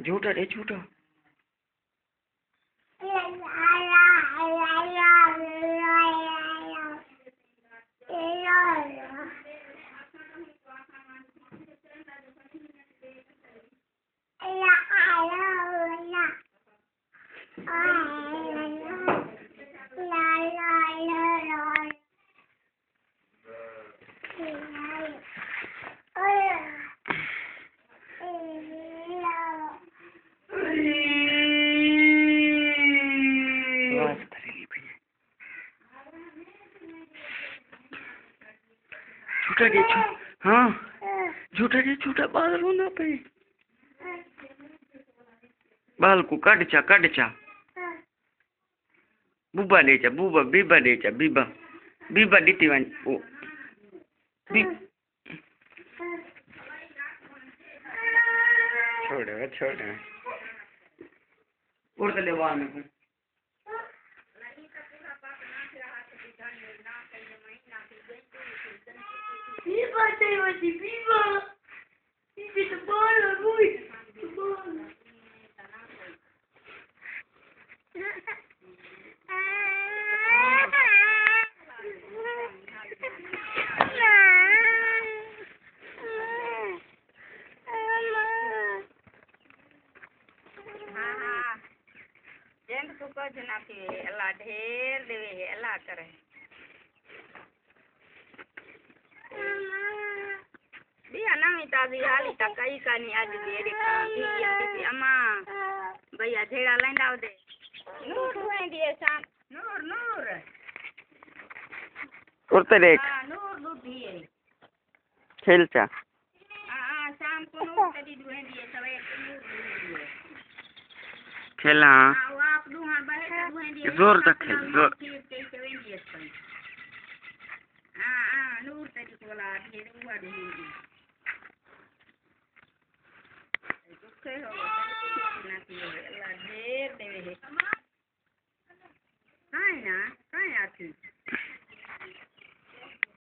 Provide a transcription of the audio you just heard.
झूठा रे झूठा झूठा रे हाँ झूठा रे झूठा बाल रोना पे बाल को काट चा बुबा दे चा बुबा बीबा दे चा बीबा बीबा दीती वन ओ छोड़ उड़ ले वाल में Viva, Timothy, viva! Viva the ball, boy! The ball! જેમ તું કજ નાખી એલા ઢેર દેવે એલા કરે बिया नवी ताजी हाली ता कई कानी आज बेड़ी बिया अम्मा भैया झेड़ा लैंदा दे नूर दुहेंदी सा नूर उरते देख हां नूर दूधी है खेल चा हां शाम को नूर तेरी दुहेंदी है सवे नूर दुहेंदी है खेला हां वो आप दुहा बहे दुहेंदी है जोर तक खेल जोर कैसे वेंदी है हां नूर तेरी कोला ढेर हुआ दुहेंदी Okay, ढेर देवे है हां ना काय आती